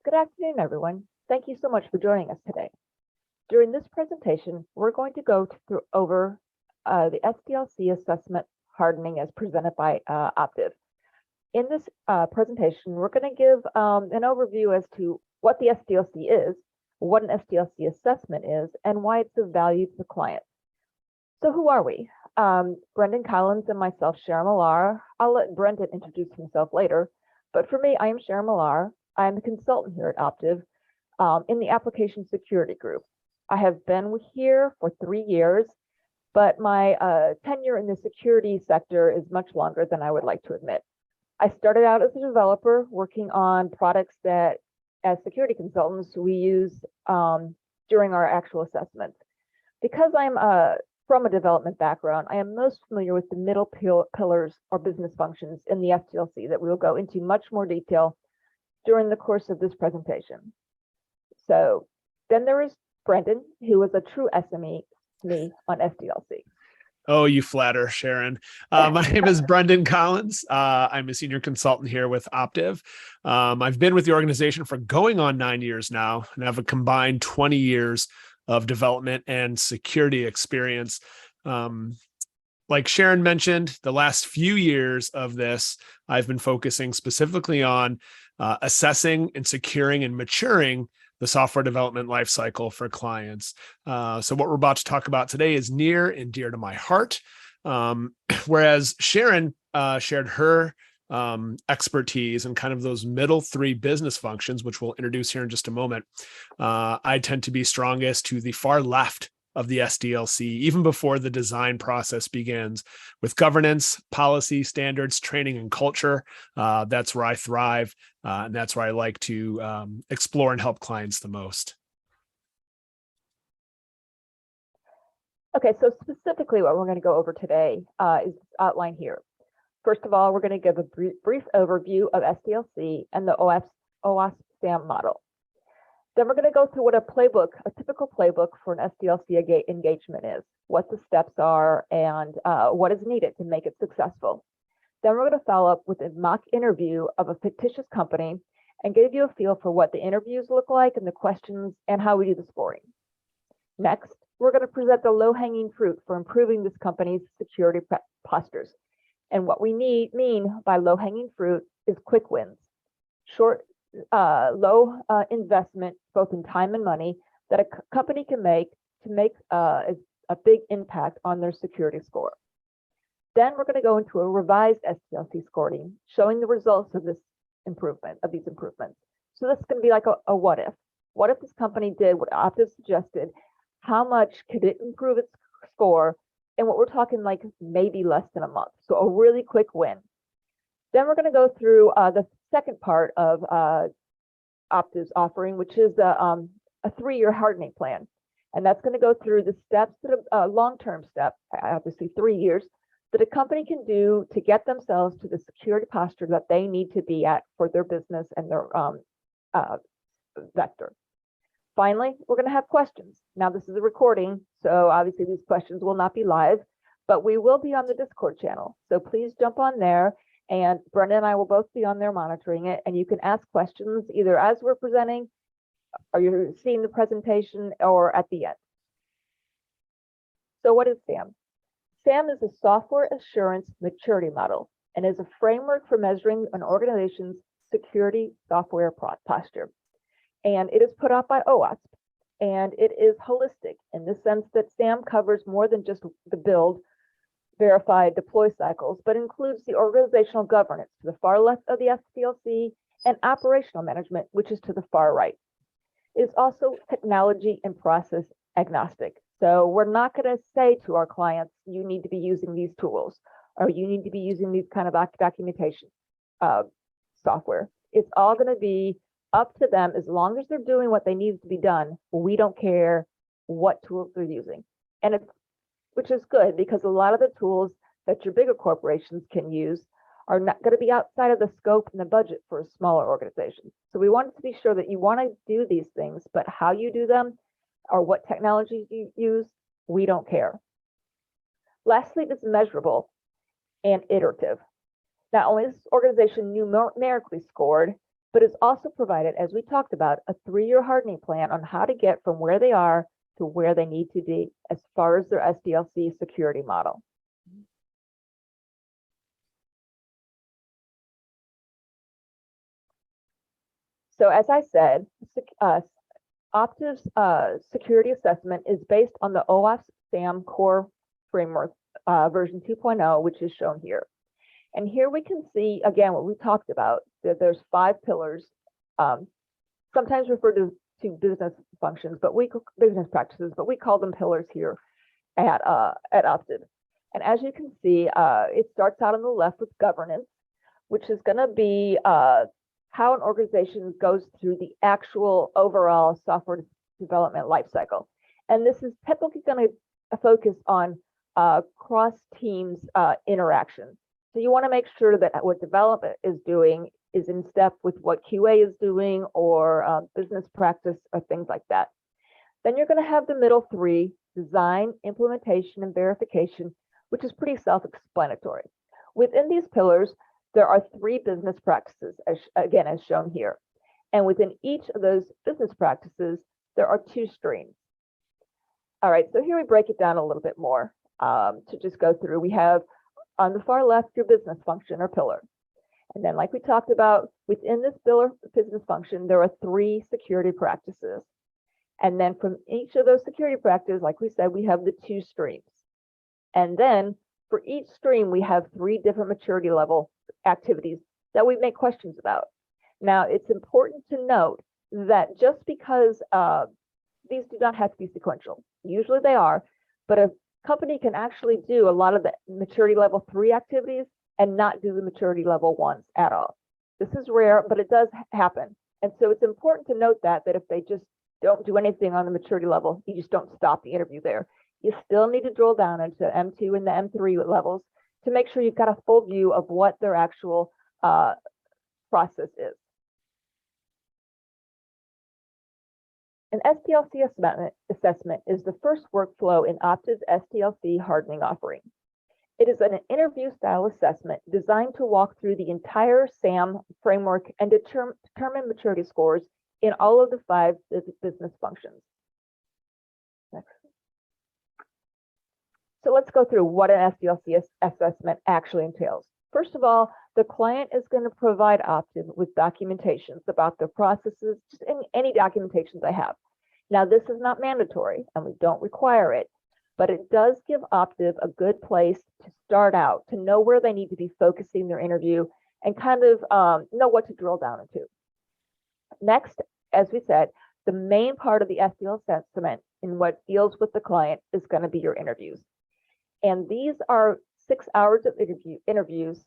Good afternoon, everyone. Thank you so much for joining us today. During this presentation, we're going to go over the SDLC assessment hardening as presented by Optiv. In this presentation, we're going to give an overview as to what the SDLC is, what an SDLC assessment is, and why it's of value to the client. So who are we? Brendon Collins and myself, Sharon Millar. I'll let Brendon introduce himself later, but for me, I am Sharon Millar. I'm a consultant here at Optiv in the application security group. I have been here for 3 years, but my tenure in the security sector is much longer than I would like to admit. I started out as a developer working on products that, as security consultants, we use during our actual assessments. Because I'm from a development background, I am most familiar with the middle pillars or business functions in the SDLC that we will go into much more detail during the course of this presentation. So then there is Brendon, who is a true SME on SDLC. Oh, you flatter, Sharon. My name is Brendon Collins. I'm a senior consultant here with Optiv. I've been with the organization for going on 9 years now, and have a combined 20 years of development and security experience. Like Sharon mentioned, the last few years of this, I've been focusing specifically on assessing and securing and maturing the software development lifecycle for clients. So what we're about to talk about today is near and dear to my heart. Whereas Sharon shared her expertise and kind of those middle 3 business functions, which we'll introduce here in just a moment, I tend to be strongest to the far left of the SDLC, even before the design process begins, with governance, policy, standards, training, and culture. That's where I thrive, and that's where I like to explore and help clients the most. Okay, so specifically what we're going to go over today is outlined here. First of all, we're going to give a brief overview of SDLC and the OWASP SAMM model. Then we're going to go through what a typical playbook for an SDLC engagement is, what the steps are, and what is needed to make it successful. Then we're going to follow up with a mock interview of a fictitious company and give you a feel for what the interviews look like and the questions and how we do the scoring. Next, we're going to present the low-hanging fruit for improving this company's security postures. And what we mean by low-hanging fruit is quick wins, low investment, both in time and money, that a company can make to make a big impact on their security score. Then we're going to go into a revised SDLC scoring, showing the results of these improvements. So this is going to be like a what if. What if this company did what Optiv suggested? How much could it improve its score? And what we're talking like maybe less than a month. So a really quick win. Then we're going to go through the second part of Optiv's offering, which is a 3-year hardening plan. And that's going to go through the steps, that a long-term step, obviously 3 years, that a company can do to get themselves to the security posture that they need to be at for their business and their vector. Finally, we're going to have questions. Now, this is a recording, so obviously these questions will not be live, but we will be on the Discord channel. So please jump on there. And Brendon and I will both be on there monitoring it, and you can ask questions either as we're presenting, or you're seeing the presentation, or at the end. So what is SAMM? SAMM is a software assurance maturity model and is a framework for measuring an organization's security software posture. And it is put out by OWASP, and it is holistic in the sense that SAMM covers more than just the build, verify, deploy cycles, but includes the organizational governance to the far left of the SDLC and operational management, which is to the far right. It is also technology and process agnostic. So we're not going to say to our clients, you need to be using these tools, or you need to be using these kind of documentation software. It's all going to be up to them as long as they're doing what they need to be done. We don't care what tools they're using. And it's which is good, because a lot of the tools that your bigger corporations can use are not going to be outside of the scope and the budget for a smaller organization. So we wanted to be sure that you want to do these things, but how you do them or what technologies you use, we don't care. Lastly, it's measurable and iterative. Not only is this organization numerically scored, but it's also provided, as we talked about, a 3-year hardening plan on how to get from where they are to where they need to be as far as their SDLC security model. So as I said, Optiv's security assessment is based on the OWASP SAMM core framework version 2.0, which is shown here. And here we can see, again, what we talked about, that there's 5 pillars, sometimes referred to business functions, but business practices, but we call them pillars here at Optiv. And as you can see, it starts out on the left with governance, which is going to be how an organization goes through the actual overall software development lifecycle. And this is typically going to focus on cross teams interaction. So you want to make sure that what development is doing is in step with what QA is doing, or business practice, or things like that. Then you're going to have the middle 3, design, implementation, and verification, which is pretty self-explanatory. Within these pillars, there are 3 business practices, as shown here. And within each of those business practices, there are 2 streams. All right, so here we break it down a little bit more to just go through. We have on the far left your business function or pillar. And then, like we talked about, within this business function, there are 3 security practices. And then from each of those security practices, like we said, we have the 2 streams. And then for each stream, we have 3 different maturity level activities that we make questions about. Now, it's important to note that just because these do not have to be sequential, usually they are, but a company can actually do a lot of the maturity level 3 activities and not do the maturity level 1s at all. This is rare, but it does happen. And so it's important to note that if they just don't do anything on the maturity level, you just don't stop the interview there. You still need to drill down into M2 and the M3 levels to make sure you've got a full view of what their actual process is. An SDLC assessment is the first workflow in Optiv's SDLC hardening offering. It is an interview-style assessment designed to walk through the entire SAMM framework and determine maturity scores in all of the 5 business functions. Next. So let's go through what an SDLC assessment actually entails. First of all, the client is going to provide Optiv with documentations about their processes, just any documentations they have. Now, this is not mandatory, and we don't require it, but it does give Optiv a good place to start out, to know where they need to be focusing their interview and kind of know what to drill down into. Next, as we said, the main part of the SDLC assessment in what deals with the client is going to be your interviews. And these are 6 hours of interviews,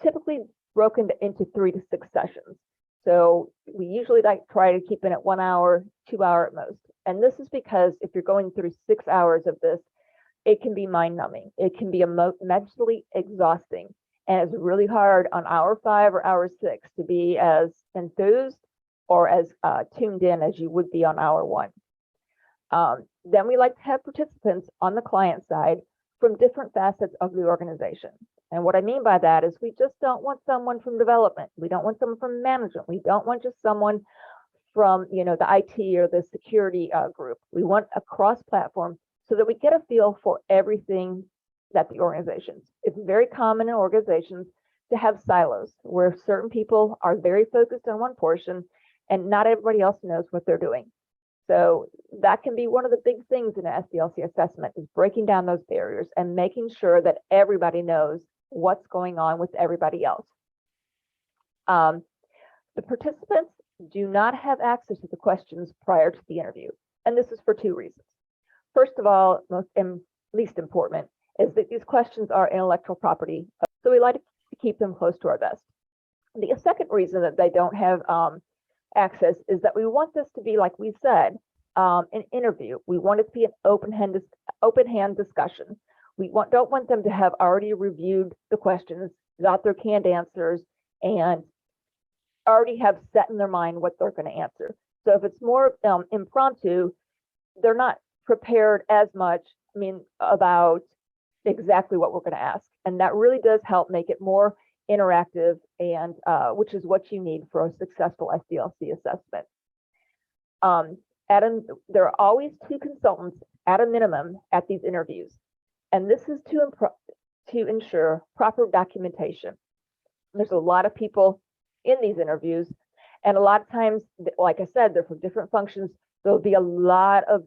typically broken into 3 to 6 sessions. So we usually try to keep it at 1 hour, 2 hour at most. And this is because if you're going through 6 hours of this, it can be mind numbing. It can be mentally exhausting. And it's really hard on hour 5 or hour 6 to be as enthused or as tuned in as you would be on hour 1. Then we like to have participants on the client side from different facets of the organization. And what I mean by that is we just don't want someone from development. We don't want someone from management. We don't want just someone from the IT or the security group. We want a cross-platform so that we get a feel for everything that the organizations. It's very common in organizations to have silos where certain people are very focused on one portion and not everybody else knows what they're doing. So that can be one of the big things in an SDLC assessment, is breaking down those barriers and making sure that everybody knows what's going on with everybody else. The participants do not have access to the questions prior to the interview, and this is for 2 reasons. First of all, most and least important, is that these questions are intellectual property, so we like to keep them close to our vest. The second reason that they don't have access is that we want this to be, like we said, an interview. We want it to be an open hand discussion. We don't want them to have already reviewed the questions, got their canned answers, and already have set in their mind what they're going to answer. So if it's more impromptu, they're not prepared as much, about exactly what we're going to ask. And that really does help make it more interactive, and which is what you need for a successful SDLC assessment. There are always 2 consultants at a minimum at these interviews, and this is to ensure proper documentation. There's a lot of people in these interviews, and a lot of times, like I said, they're from different functions. There'll be a lot of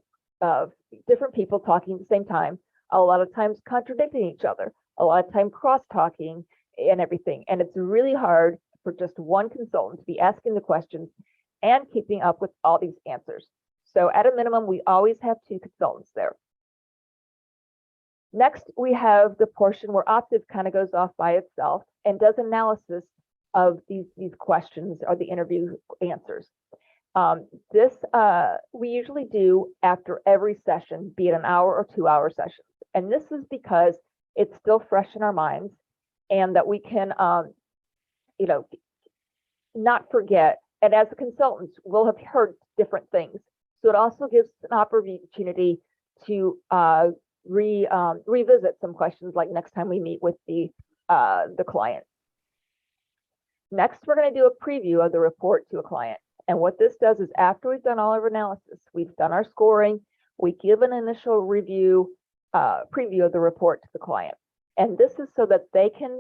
different people talking at the same time, a lot of times contradicting each other, a lot of time cross-talking and everything. And it's really hard for just one consultant to be asking the questions and keeping up with all these answers. So at a minimum, we always have 2 consultants there. Next, we have the portion where Optiv kind of goes off by itself and does analysis of these questions or the interview answers. This we usually do after every session, be it an hour or 2-hour sessions. And this is because it's still fresh in our minds, and that we can, not forget. And as a consultant, we'll have heard different things. So it also gives an opportunity to revisit some questions, like next time we meet with the client. Next, we're going to do a preview of the report to a client. And what this does is, after we've done all our analysis, we've done our scoring, we give an initial review, preview of the report to the client. And this is so that they can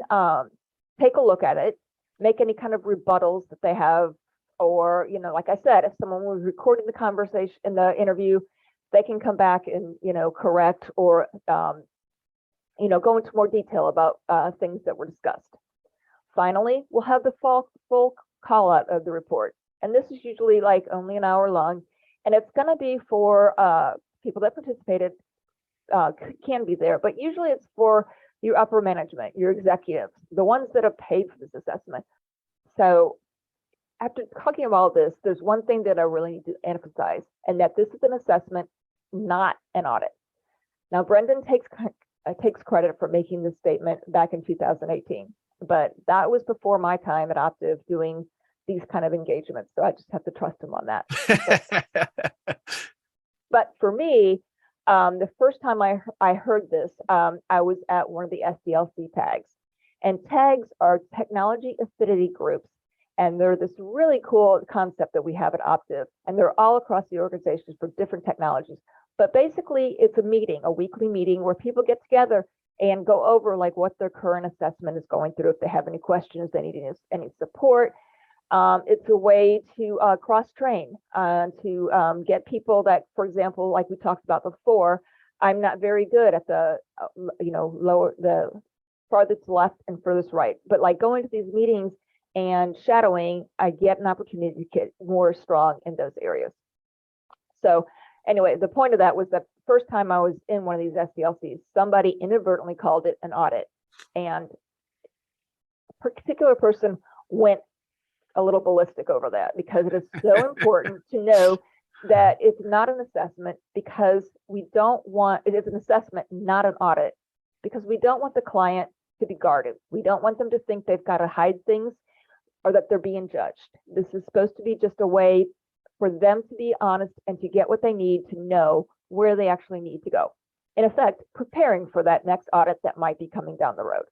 take a look at it, make any kind of rebuttals that they have, or, like I said, if someone was recording the conversation in the interview, they can come back and, correct or, go into more detail about things that were discussed. Finally, we'll have the full call out of the report. And this is usually like only an hour long, and it's going to be for people that participated can be there, but usually it's for your upper management, your executives, the ones that have paid for this assessment. So after talking about this, there's one thing that I really need to emphasize, and that this is an assessment, not an audit. Now, Brendon takes credit for making this statement back in 2018, but that was before my time at Optiv doing these kind of engagements. So I just have to trust him on that. But for me, the first time I heard this, I was at one of the SDLC tags. And tags are technology affinity groups. And they're this really cool concept that we have at Optiv. And they're all across the organization for different technologies. But basically, it's a meeting, a weekly meeting where people get together and go over like what their current assessment is going through. If they have any questions, they need any support. It's a way to cross-train, to get people that, for example, like we talked about before, I'm not very good at the, the farthest left and furthest right. But like going to these meetings and shadowing, I get an opportunity to get more strong in those areas. So anyway, the point of that was that the first time I was in one of these SDLCs, somebody inadvertently called it an audit. And a particular person went a little ballistic over that, because it is so important to know that it's not an assessment, because we don't want, it is an assessment, not an audit, because we don't want the client to be guarded. We don't want them to think they've got to hide things or that they're being judged. This is supposed to be just a way for them to be honest and to get what they need to know where they actually need to go. In effect, preparing for that next audit that might be coming down the road.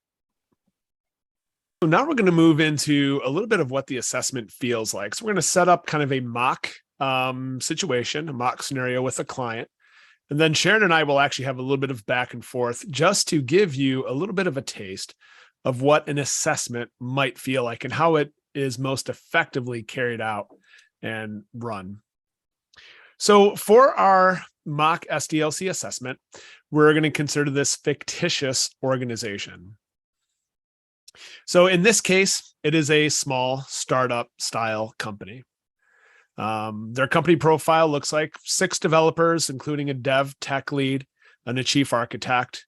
So now we're going to move into a little bit of what the assessment feels like. So we're going to set up kind of a mock situation, a mock scenario with a client. And then Sharon and I will actually have a little bit of back and forth just to give you a little bit of a taste of what an assessment might feel like and how it is most effectively carried out and run. So for our mock SDLC assessment, we're going to consider this fictitious organization. So in this case, it is a small startup style company. Their company profile looks like 6 developers, including a dev tech lead and a chief architect.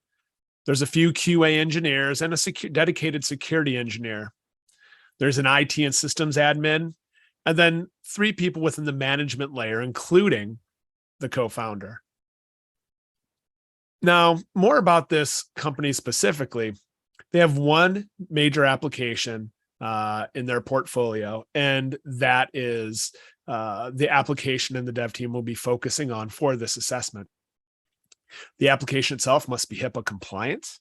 There's a few QA engineers and a dedicated security engineer. There's an IT and systems admin, and then 3 people within the management layer, including the co-founder. Now, more about this company specifically. They have one major application in their portfolio, and that is the application and the dev team will be focusing on for this assessment. The application itself must be HIPAA compliant.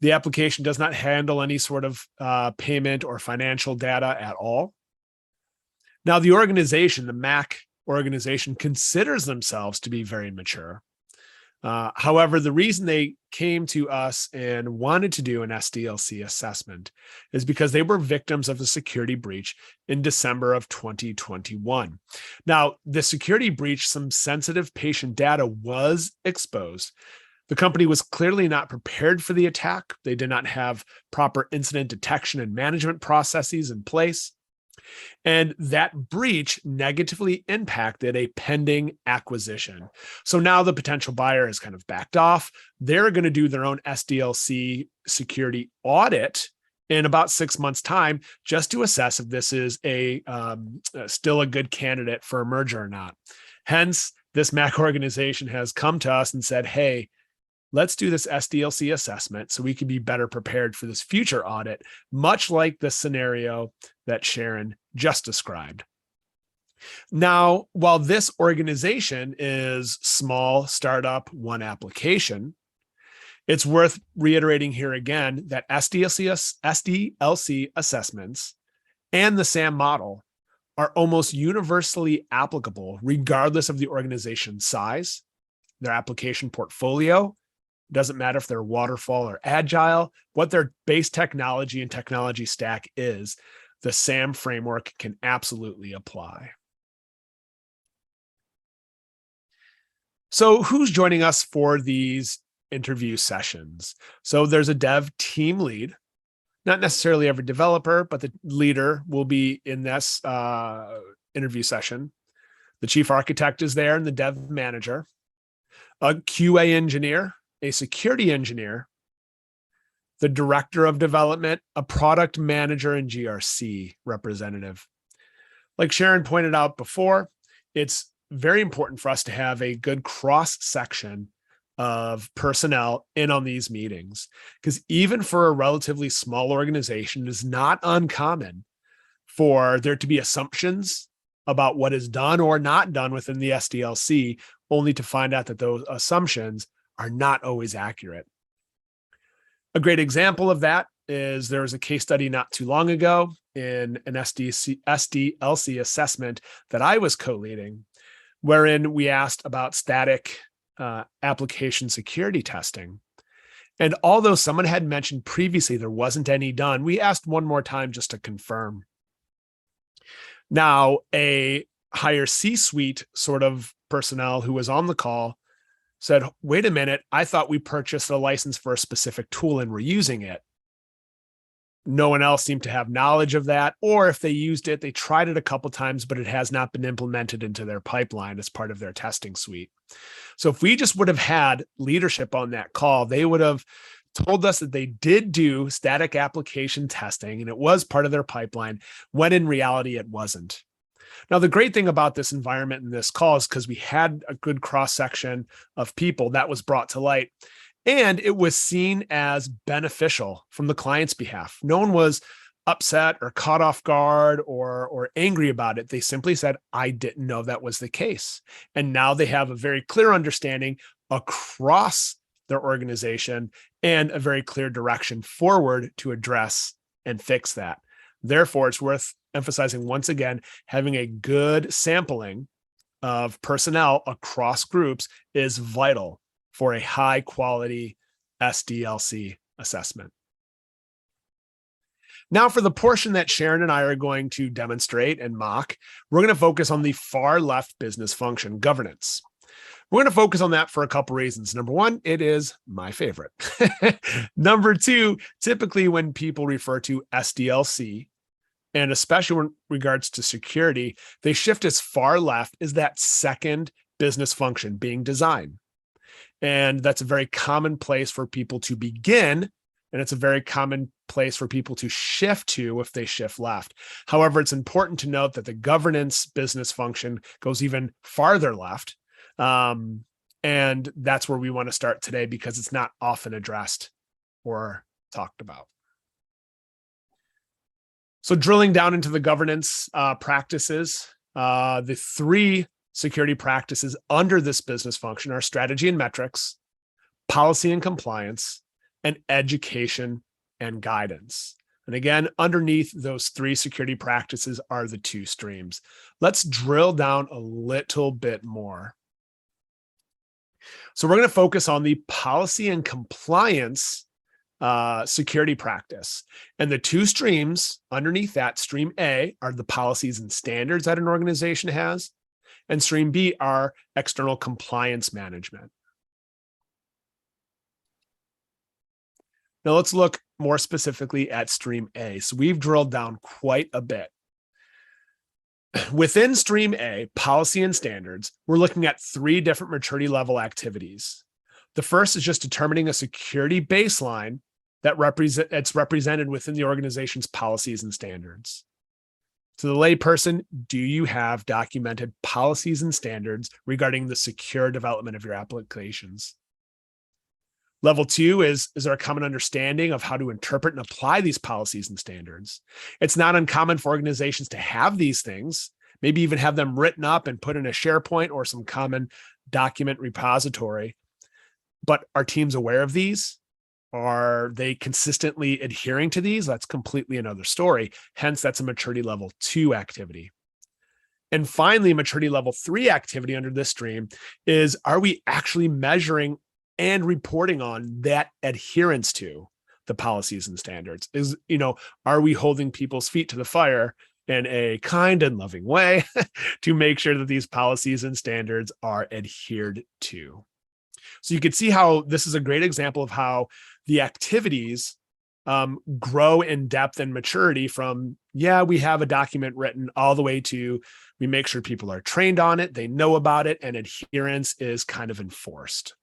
The application does not handle any sort of payment or financial data at all. Now, the organization, the MAC organization, considers themselves to be very mature. However, the reason they came to us and wanted to do an SDLC assessment is because they were victims of a security breach in December of 2021. Now, the security breach, some sensitive patient data was exposed. The company was clearly not prepared for the attack. They did not have proper incident detection and management processes in place. And that breach negatively impacted a pending acquisition. So now the potential buyer has kind of backed off. They're going to do their own SDLC security audit in about 6 months' time, just to assess if this is still a good candidate for a merger or not. Hence, this MAC organization has come to us and said, hey, let's do this SDLC assessment so we can be better prepared for this future audit, much like the scenario that Sharon just described. Now, while this organization is small, startup, one application, it's worth reiterating here again that SDLC assessments and the SAMM model are almost universally applicable regardless of the organization's size, their application portfolio. Doesn't matter if they're waterfall or agile, what their base technology and technology stack is, the SAMM framework can absolutely apply. So who's joining us for these interview sessions? So there's a dev team lead, not necessarily every developer, but the leader will be in this interview session. The chief architect is there and the dev manager, a QA engineer, a security engineer, the director of development, a product manager, and GRC representative. Like Sharon pointed out before, it's very important for us to have a good cross-section of personnel in on these meetings, because even for a relatively small organization, it is not uncommon for there to be assumptions about what is done or not done within the SDLC, only to find out that those assumptions are not always accurate. A great example of that is there was a case study not too long ago in an SDLC assessment that I was co-leading, wherein we asked about static application security testing. And although someone had mentioned previously there wasn't any done, we asked one more time just to confirm. Now, a higher C-suite sort of personnel who was on the call said, wait a minute, I thought we purchased a license for a specific tool and we're using it. No one else seemed to have knowledge of that, or if they used it, they tried it a couple of times, but it has not been implemented into their pipeline as part of their testing suite. So if we just would have had leadership on that call, they would have told us that they did do static application testing and it was part of their pipeline, when in reality it wasn't. Now, the great thing about this environment and this call is because we had a good cross-section of people that was brought to light, and it was seen as beneficial from the client's behalf. No one was upset or caught off guard or angry about it. They simply said, I didn't know that was the case. And now they have a very clear understanding across their organization and a very clear direction forward to address and fix that. Therefore, it's worth emphasizing once again, having a good sampling of personnel across groups is vital for a high quality SDLC assessment. Now, for the portion that Sharon and I are going to demonstrate and mock, we're going to focus on the far left business function, governance. We're going to focus on that for a couple reasons. Number one, it is my favorite. Number two, typically when people refer to SDLC, and especially in regards to security, they shift as far left as that second business function being design. And that's a very common place for people to begin. And it's a very common place for people to shift to if they shift left. However, it's important to note that the governance business function goes even farther left. And that's where we want to start today because it's not often addressed or talked about. So drilling down into the governance practices, the three security practices under this business function are strategy and metrics, policy and compliance, and education and guidance. And again, underneath those three security practices are the two streams. Let's drill down a little bit more. So we're going to focus on the policy and compliance security practice. And the two streams underneath that, stream A, are the policies and standards that an organization has, and stream B are external compliance management. Now let's look more specifically at stream A. So we've drilled down quite a bit. Within stream A, policy and standards, we're looking at three different maturity level activities. The first is just determining a security baseline that's represented within the organization's policies and standards. To the layperson, do you have documented policies and standards regarding the secure development of your applications? Level two is there a common understanding of how to interpret and apply these policies and standards? It's not uncommon for organizations to have these things, maybe even have them written up and put in a SharePoint or some common document repository. But are teams aware of these? Are they consistently adhering to these? That's completely another story. Hence, that's a maturity level 2 activity. And finally, maturity level 3 activity under this stream is, are we actually measuring and reporting on that adherence to the policies and standards? Are we holding people's feet to the fire in a kind and loving way to make sure that these policies and standards are adhered to? So you can see how this is a great example of how the activities grow in depth and maturity from, we have a document written, all the way to we make sure people are trained on it, they know about it, and adherence is kind of enforced.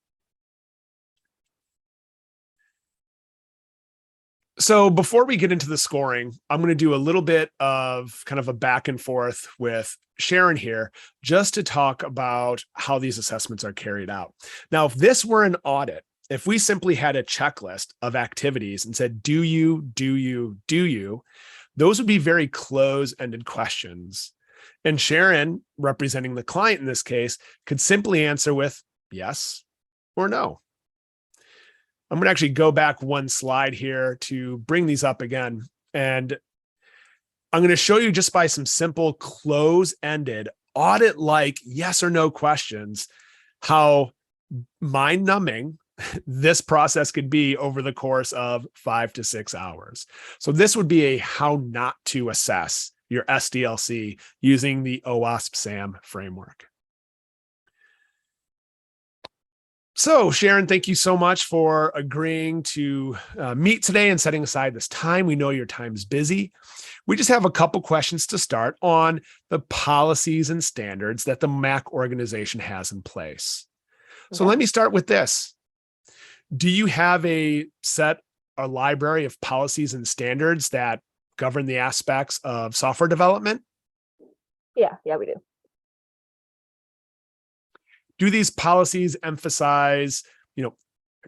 So before we get into the scoring, I'm going to do a little bit of kind of a back and forth with Sharon here, just to talk about how these assessments are carried out. Now, if this were an audit, if we simply had a checklist of activities and said, do you, those would be very close-ended questions. And Sharon, representing the client in this case, could simply answer with yes or no. I'm going to actually go back one slide here to bring these up again. And I'm going to show you just by some simple close-ended audit-like yes or no questions, how mind-numbing this process could be over the course of 5 to 6 hours. So this would be a how not to assess your SDLC using the OWASP SAMM framework. So Sharon, thank you so much for agreeing to meet today and setting aside this time. We know your time's busy. We just have a couple questions to start on the policies and standards that the MAC organization has in place. So let me start with this. Do you have a library of policies and standards that govern the aspects of software development? Yeah, we do. Do these policies emphasize,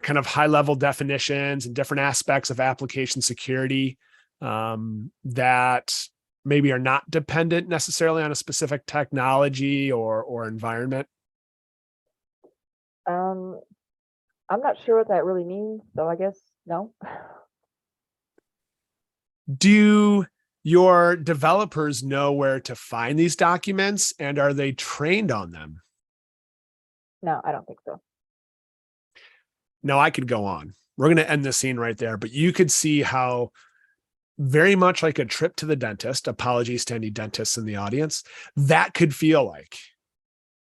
kind of high-level definitions and different aspects of application security that maybe are not dependent necessarily on a specific technology or environment? I'm not sure what that really means, so I guess no. Do your developers know where to find these documents, and are they trained on them? No, I don't think so. Now, I could go on. We're going to end the scene right there, but you could see how very much like a trip to the dentist, apologies to any dentists in the audience, that could feel like.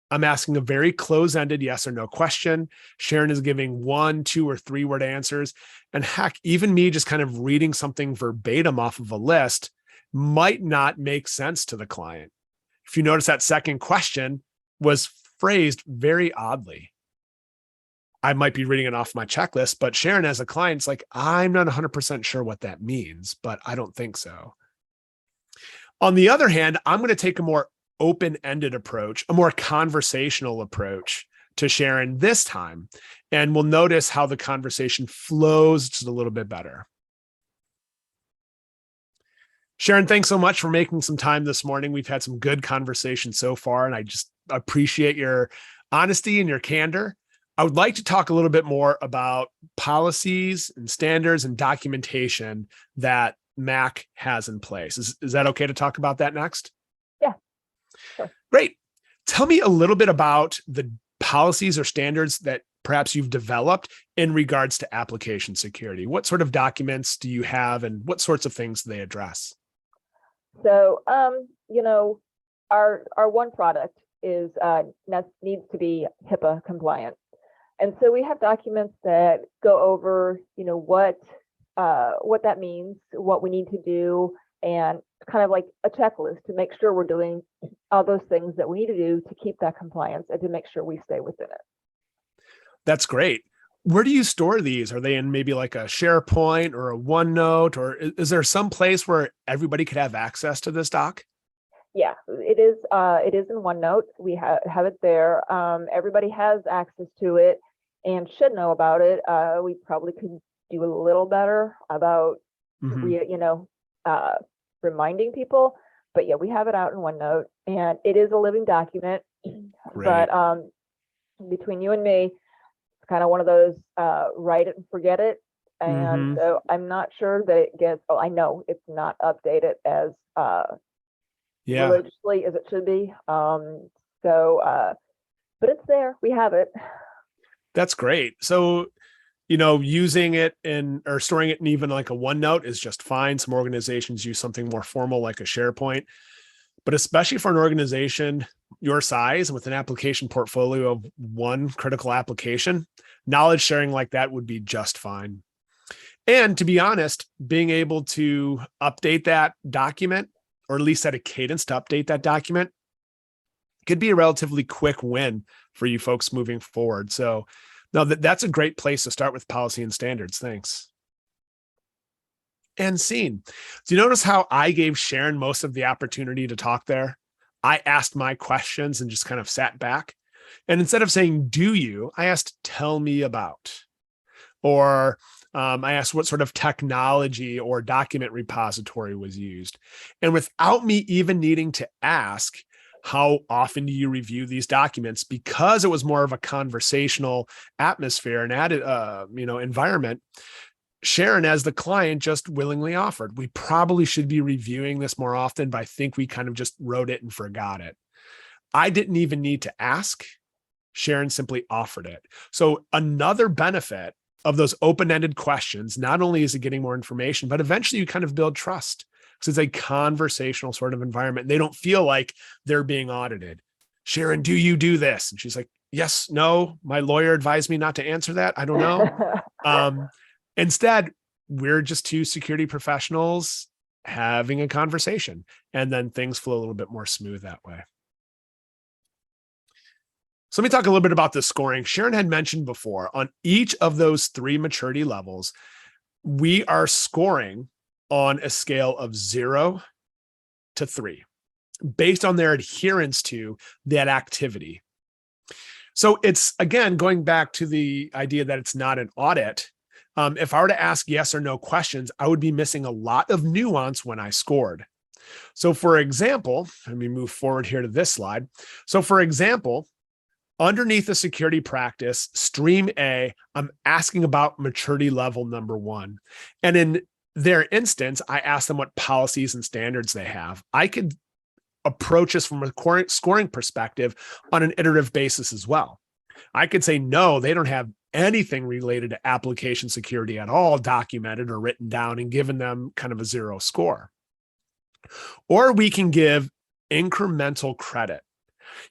I'm asking a very close-ended yes or no question. Sharon is giving 1, 2, or 3 word answers. And heck, even me just kind of reading something verbatim off of a list might not make sense to the client. If you notice, that second question was phrased very oddly. I might be reading it off my checklist, but Sharon as a client is like, I'm not 100% sure what that means, but I don't think so. On the other hand, I'm going to take a more open-ended approach, a more conversational approach to Sharon this time, and we'll notice how the conversation flows just a little bit better. Sharon, thanks so much for making some time this morning. We've had some good conversation so far, and I just appreciate your honesty and your candor. I would like to talk a little bit more about policies and standards and documentation that MAC has in place. Is that okay to talk about that next? Yeah, sure. Great. Tell me a little bit about the policies or standards that perhaps you've developed in regards to application security. What sort of documents do you have and what sorts of things do they address? So, our one product is needs to be HIPAA compliant. And so we have documents that go over, what that means, what we need to do, and kind of like a checklist to make sure we're doing all those things that we need to do to keep that compliance and to make sure we stay within it. That's great. Where do you store these? Are they in maybe like a SharePoint or a OneNote, or is there some place where everybody could have access to this doc? Yeah, it is. It is in OneNote. We have it there. Everybody has access to it and should know about it. We probably could do a little better about, reminding people. But yeah, we have it out in OneNote, and it is a living document. Great. But between you and me, it's kind of one of those write it and forget it. And so I'm not sure that it gets. Oh, I know it's not updated as religiously as it should be. But it's there. We have it. That's great. So, using it or storing it in even like a OneNote is just fine. Some organizations use something more formal like a SharePoint, but especially for an organization your size with an application portfolio of one critical application, knowledge sharing like that would be just fine. And to be honest, being able to update that document, or at least set a cadence to update that document, could be a relatively quick win for you folks moving forward. So no, that's a great place to start with policy and standards. Thanks. And scene. Do you notice how I gave Sharon most of the opportunity to talk there? I asked my questions and just kind of sat back. And instead of saying, do you, I asked, tell me about. Or I asked what sort of technology or document repository was used. And without me even needing to ask, how often do you review these documents? Because it was more of a conversational atmosphere and added, environment, Sharon, as the client, just willingly offered, we probably should be reviewing this more often, but I think we kind of just wrote it and forgot it. I didn't even need to ask. Sharon simply offered it. So another benefit of those open-ended questions, not only is it getting more information, but eventually you kind of build trust. Because it's a conversational sort of environment. They don't feel like they're being audited. Sharon, do you do this? And she's like, yes, no, my lawyer advised me not to answer that. I don't know. Instead, we're just two security professionals having a conversation, and then things flow a little bit more smooth that way. So let me talk a little bit about the scoring. Sharon had mentioned before, on each of those 3 maturity levels, we are scoring on a scale of 0 to 3, based on their adherence to that activity. So it's, again, going back to the idea that it's not an audit. If I were to ask yes or no questions, I would be missing a lot of nuance when I scored. So for example, let me move forward here to this slide. So for example, underneath the security practice, stream A, I'm asking about maturity level number 1. And in their instance, I asked them what policies and standards they have. I could approach this from a scoring perspective on an iterative basis as well. I could say, no, they don't have anything related to application security at all documented or written down, and given them kind of a 0 score. Or we can give incremental credit.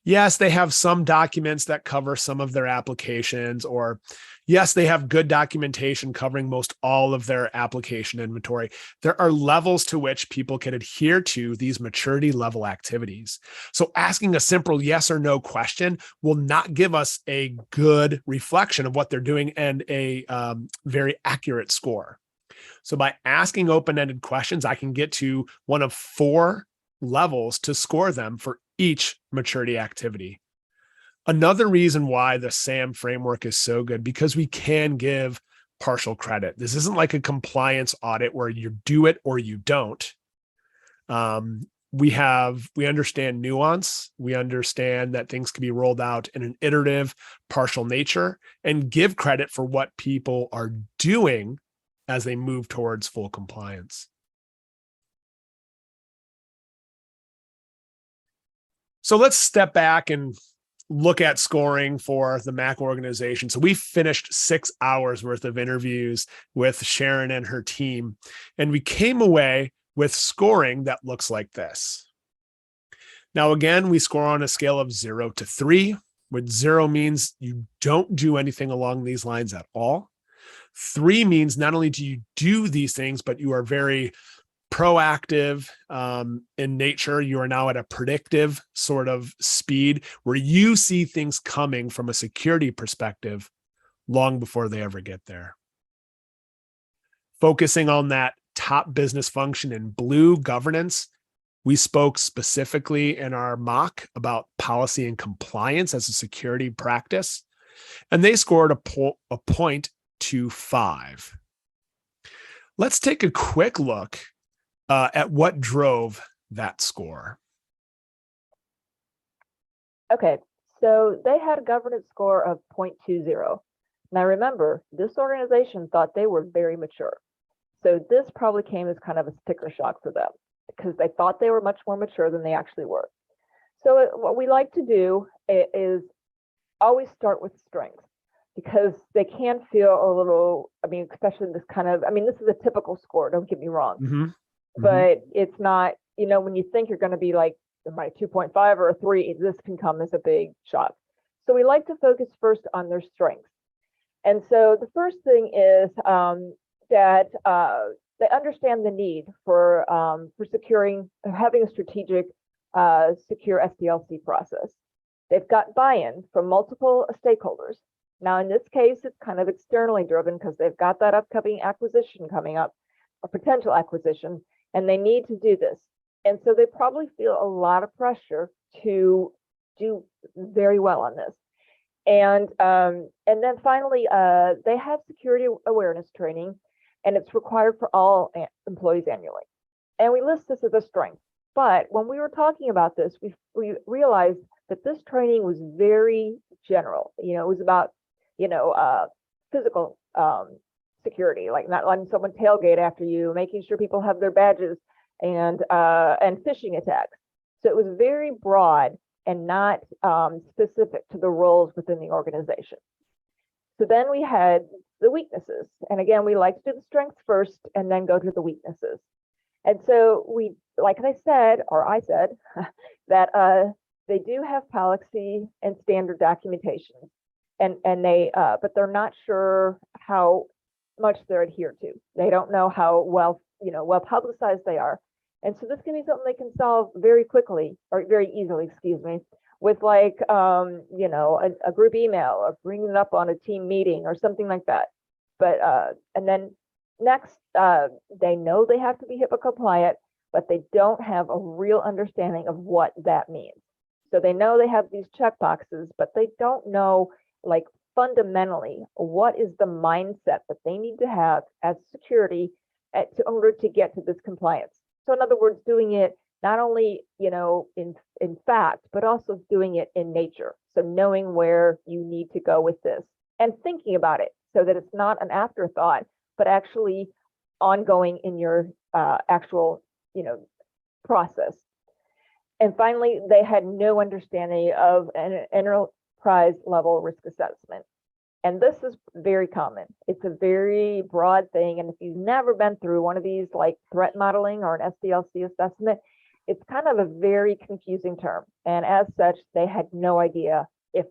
Yes, they have some documents that cover some of their applications, or yes, they have good documentation covering most all of their application inventory. There are levels to which people can adhere to these maturity level activities. So asking a simple yes or no question will not give us a good reflection of what they're doing and a very accurate score. So by asking open-ended questions, I can get to one of 4 levels to score them for each maturity activity. Another reason why the SAMM framework is so good, because we can give partial credit. This isn't like a compliance audit where you do it or you don't. we understand nuance. We understand that things can be rolled out in an iterative, partial nature, and give credit for what people are doing as they move towards full compliance. So let's step back and look at scoring for the Mac organization. So we finished 6 hours worth of interviews with Sharon and her team, and we came away with scoring that looks like this. Now, again, we score on a scale of 0 to 3, which 0 means you don't do anything along these lines at all. 3 means not only do you do these things, but you are very proactive in nature. You are now at a predictive sort of speed where you see things coming from a security perspective long before they ever get there. Focusing on that top business function in blue, governance, we spoke specifically in our mock about policy and compliance as a security practice, and they scored a 0.25. Let's take a quick look at what drove that score. Okay, so they had a governance score of 0.20. Now remember, this organization thought they were very mature. So this probably came as kind of a sticker shock for them because they thought they were much more mature than they actually were. So what we like to do is always start with strengths because they can feel a little, I mean, especially this kind of, I mean, this is a typical score, don't get me wrong, but it's not, you know, when you think you're going to be like my 2.5 or a 3, this can come as a big shock. So we like to focus first on their strengths. And so the first thing is that they understand the need for securing, having a strategic, secure SDLC process. They've got buy-in from multiple stakeholders. Now, in this case, it's kind of externally driven because they've got that upcoming acquisition coming up, a potential acquisition, and they need to do this. And so they probably feel a lot of pressure to do very well on this. And then finally, they have security awareness training, and it's required for all employees annually. And we list this as a strength. But when we were talking about this, we realized that this training was very general. You know, it was about, you know, physical security, like not letting someone tailgate after you, making sure people have their badges, and phishing attacks. So it was very broad and not specific to the roles within the organization. So then we had the weaknesses. And again, we like to do the strengths first and then go to the weaknesses. And so we, like I said, that they do have policy and standard documentation, and they but they're not sure how much they're adhered to. They don't know how well publicized they are. And so this can be something they can solve very quickly or very easily, excuse me, with like a group email or bringing it up on a team meeting or something like that. But and then next, they know they have to be HIPAA compliant, but they don't have a real understanding of what that means. So they know they have these check boxes, but they don't know, like, fundamentally, what is the mindset that they need to have as security in order to get to this compliance. So in other words, doing it not only, in fact, but also doing it in nature. So knowing where you need to go with this and thinking about it so that it's not an afterthought, but actually ongoing in your actual, process. And finally, they had no understanding of an enterprise level risk assessment. And this is very common. It's a very broad thing. And if you've never been through one of these, like threat modeling or an SDLC assessment, it's kind of a very confusing term. And as such, they had no idea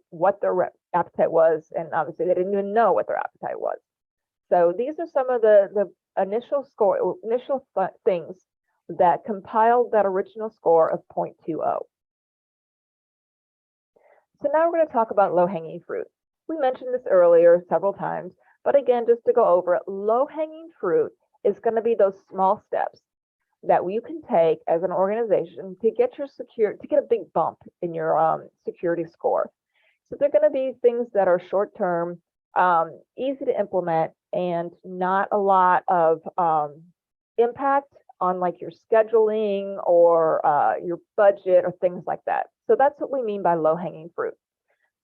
what their appetite was. And obviously, they didn't even know what their appetite was. So these are some of the initial things that compiled that original score of 0.20. So now we're going to talk about low-hanging fruit. We mentioned this earlier several times, but again, just to go over it, low-hanging fruit is going to be those small steps that you can take as an organization to get a big bump in your security score. So they're going to be things that are short-term, easy to implement, and not a lot of impact on like your scheduling or your budget or things like that. So that's what we mean by low-hanging fruit.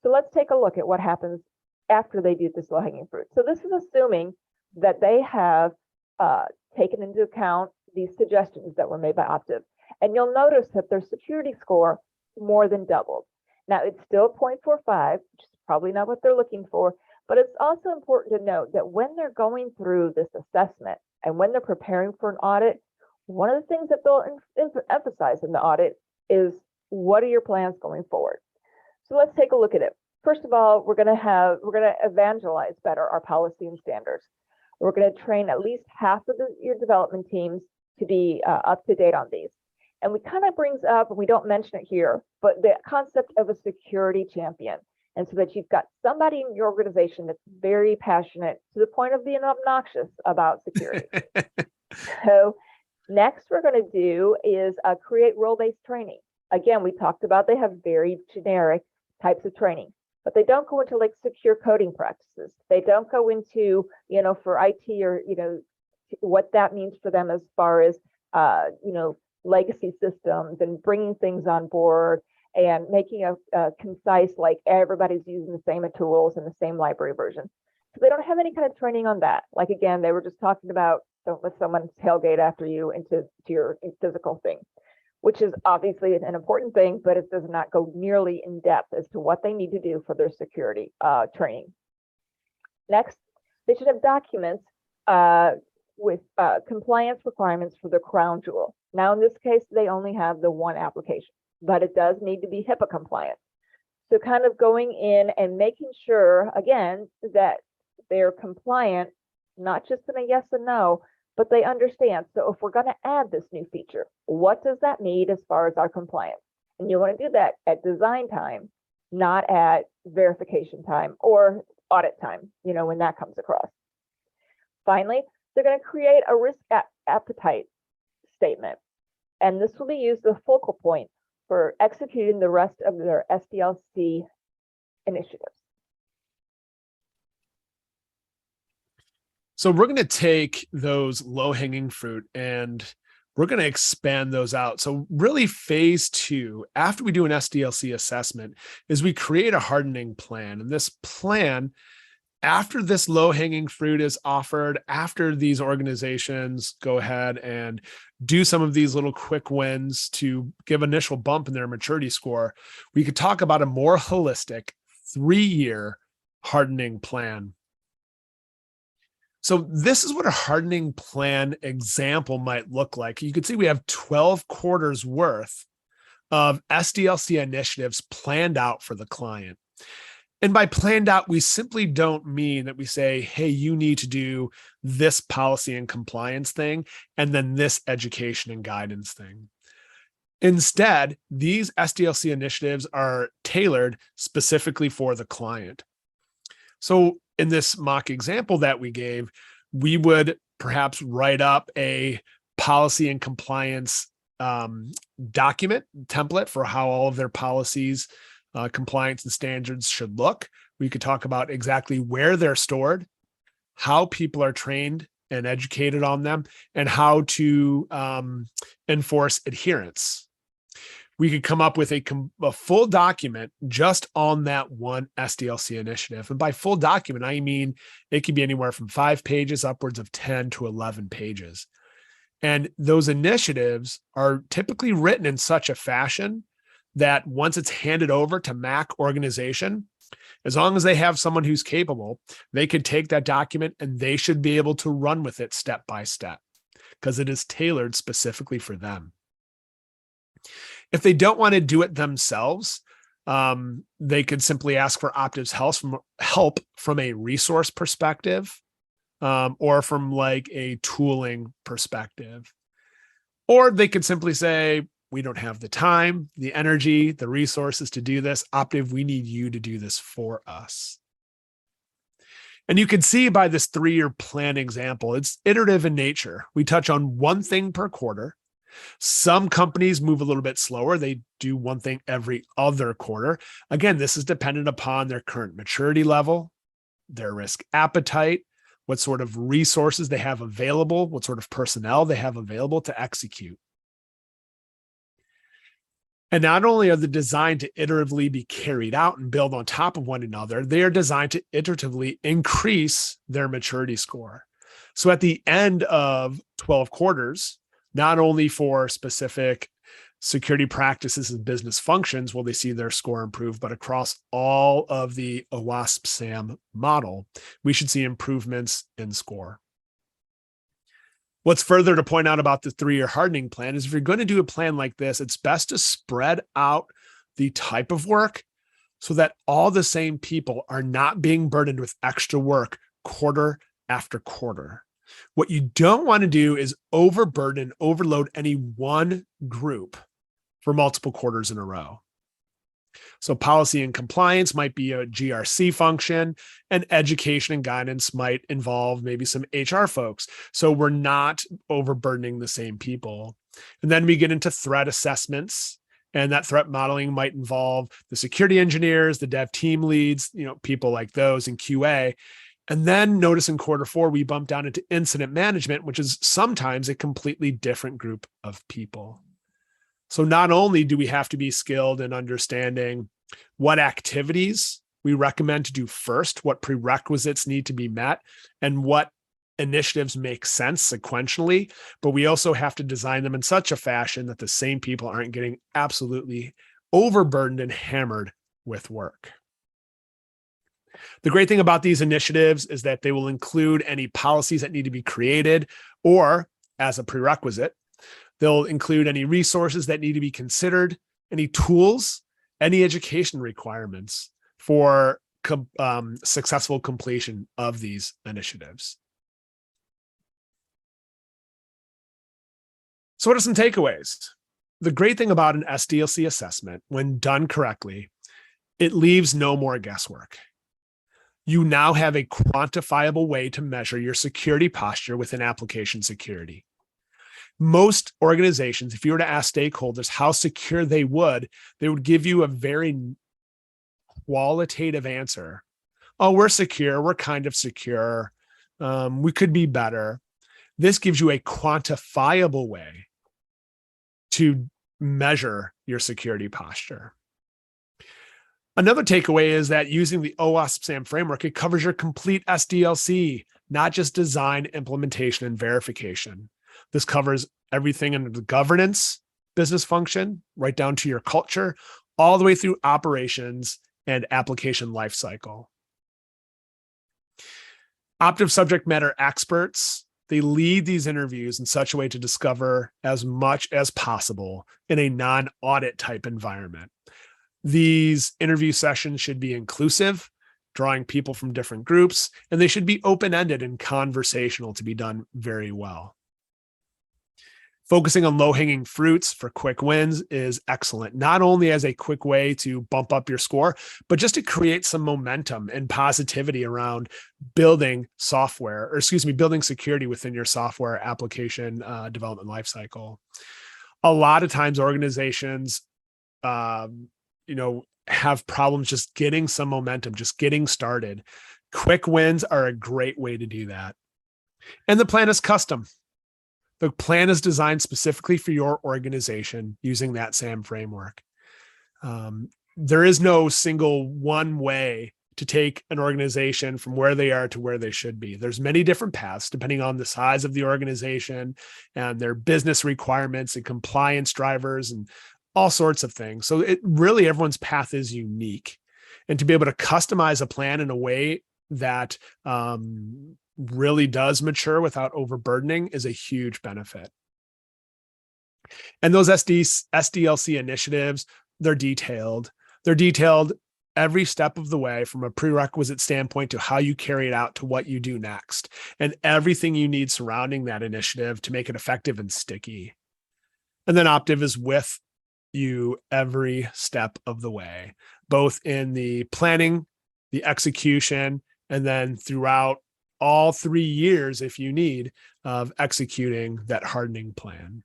So let's take a look at what happens after they do this low-hanging fruit. So this is assuming that they have taken into account these suggestions that were made by Optiv. And you'll notice that their security score more than doubled. Now, it's still 0.45, which is probably not what they're looking for, but it's also important to note that when they're going through this assessment and when they're preparing for an audit, one of the things that they'll emphasize in the audit is, what are your plans going forward? So let's take a look at it. First of all, we're going to evangelize better our policy and standards. We're going to train at least half of your development teams to be up to date on these. And we kind of brings up, and we don't mention it here, but the concept of a security champion. And so that you've got somebody in your organization that's very passionate to the point of being obnoxious about security. So next we're going to do is create role-based training. Again, we talked about they have very generic types of training, but they don't go into like secure coding practices. They don't go into, for IT or, what that means for them as far as, legacy systems and bringing things on board and making a concise, like everybody's using the same tools and the same library version. So they don't have any kind of training on that. Like, again, they were just talking about, don't let someone tailgate after you into your physical thing, which is obviously an important thing, but it does not go nearly in depth as to what they need to do for their security training. Next, they should have documents with compliance requirements for the crown jewel. Now, in this case, they only have the one application, but it does need to be HIPAA compliant. So kind of going in and making sure, again, that they're compliant, not just in a yes and no, but they understand. So if we're going to add this new feature, what does that mean as far as our compliance? And you want to do that at design time, not at verification time or audit time, when that comes across. Finally, they're going to create a risk appetite statement. And this will be used as a focal point for executing the rest of their SDLC initiatives. So we're going to take those low-hanging fruit and we're going to expand those out. So really phase 2, after we do an SDLC assessment, is we create a hardening plan. And this plan, after this low-hanging fruit is offered, after these organizations go ahead and do some of these little quick wins to give initial bump in their maturity score, we could talk about a more holistic 3-year hardening plan. So this is what a hardening plan example might look like. You can see we have 12 quarters worth of SDLC initiatives planned out for the client. And by planned out, we simply don't mean that we say, hey, you need to do this policy and compliance thing, and then this education and guidance thing. Instead, these SDLC initiatives are tailored specifically for the client. So in this mock example that we gave, we would perhaps write up a policy and compliance document template for how all of their policies, compliance and standards should look. We could talk about exactly where they're stored, how people are trained and educated on them, and how to enforce adherence. We could come up with a full document just on that one SDLC initiative. And by full document, I mean it could be anywhere from 5 pages upwards of 10 to 11 pages. And those initiatives are typically written in such a fashion that once it's handed over to MAC organization, as long as they have someone who's capable, they could take that document and they should be able to run with it step by step because it is tailored specifically for them. If they don't want to do it themselves, they could simply ask for Optiv's help from a resource perspective, or from like a tooling perspective. Or they could simply say, we don't have the time, the energy, the resources to do this. Optiv, we need you to do this for us. And you can see by this 3-year plan example, it's iterative in nature. We touch on one thing per quarter. Some companies move a little bit slower. They do one thing every other quarter. Again, this is dependent upon their current maturity level, their risk appetite, what sort of resources they have available, what sort of personnel they have available to execute. And not only are they designed to iteratively be carried out and build on top of one another, they are designed to iteratively increase their maturity score. So at the end of 12 quarters, not only for specific security practices and business functions will they see their score improve, but across all of the OWASP SAMM model, we should see improvements in score. What's further to point out about the 3-year hardening plan is if you're going to do a plan like this, it's best to spread out the type of work so that all the same people are not being burdened with extra work quarter after quarter. What you don't want to do is overburden, overload any one group for multiple quarters in a row. So policy and compliance might be a GRC function, and education and guidance might involve maybe some HR folks. So we're not overburdening the same people. And then we get into threat assessments, and that threat modeling might involve the security engineers, the dev team leads, people like those in QA. And then notice in quarter 4, we bump down into incident management, which is sometimes a completely different group of people. So not only do we have to be skilled in understanding what activities we recommend to do first, what prerequisites need to be met, and what initiatives make sense sequentially, but we also have to design them in such a fashion that the same people aren't getting absolutely overburdened and hammered with work. The great thing about these initiatives is that they will include any policies that need to be created, or as a prerequisite, they'll include any resources that need to be considered, any tools, any education requirements for successful completion of these initiatives. So what are some takeaways? The great thing about an SDLC assessment, when done correctly, it leaves no more guesswork. You now have a quantifiable way to measure your security posture within application security. Most organizations, if you were to ask stakeholders how secure they would give you a very qualitative answer. Oh, we're secure. We're kind of secure. We could be better. This gives you a quantifiable way to measure your security posture. Another takeaway is that using the OWASP SAMM framework, it covers your complete SDLC, not just design, implementation, and verification. This covers everything in the governance business function, right down to your culture, all the way through operations and application lifecycle. Optiv subject matter experts, they lead these interviews in such a way to discover as much as possible in a non-audit type environment. These interview sessions should be inclusive, drawing people from different groups, and they should be open-ended and conversational to be done very well. Focusing on low-hanging fruits for quick wins is excellent, not only as a quick way to bump up your score, but just to create some momentum and positivity around building building security within your software application development lifecycle. A lot of times organizations, have problems just getting some momentum, just getting started. Quick wins are a great way to do that. And the plan is custom. The plan is designed specifically for your organization using that SAMM framework. There is no single one way to take an organization from where they are to where they should be. There's many different paths depending on the size of the organization and their business requirements and compliance drivers and all sorts of things. So everyone's path is unique. And to be able to customize a plan in a way that really does mature without overburdening is a huge benefit. And those SDLC initiatives, they're detailed. They're detailed every step of the way from a prerequisite standpoint to how you carry it out to what you do next, and everything you need surrounding that initiative to make it effective and sticky. And then Optiv is with you every step of the way, both in the planning, the execution, and then throughout all 3 years, if you need, of executing that hardening plan.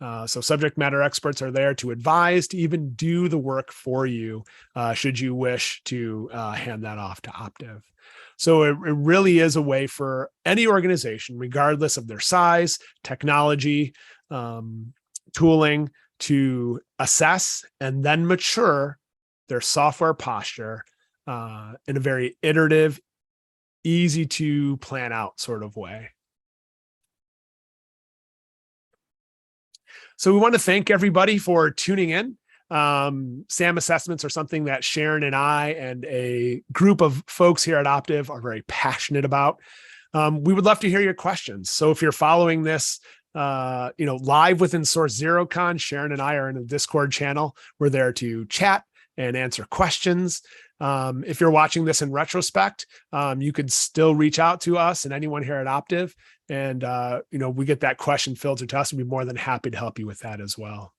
So subject matter experts are there to advise, to even do the work for you, should you wish to hand that off to Optiv. So it really is a way for any organization, regardless of their size, technology, tooling, to assess and then mature their software posture in a very iterative, easy to plan out sort of way. So we want to thank everybody for tuning in. SAMM assessments are something that Sharon and I and a group of folks here at Optiv are very passionate about. We would love to hear your questions. So if you're following this, live within Source ZeroCon, Sharon and I are in a Discord channel. We're there to chat and answer questions. If you're watching this in retrospect, you could still reach out to us and anyone here at Optiv. And, we get that question filtered to us and be more than happy to help you with that as well.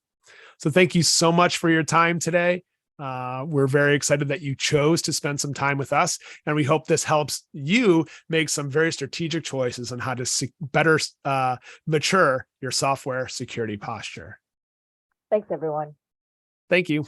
So thank you so much for your time today. We're very excited that you chose to spend some time with us. And we hope this helps you make some very strategic choices on how to better mature your software security posture. Thanks, everyone. Thank you.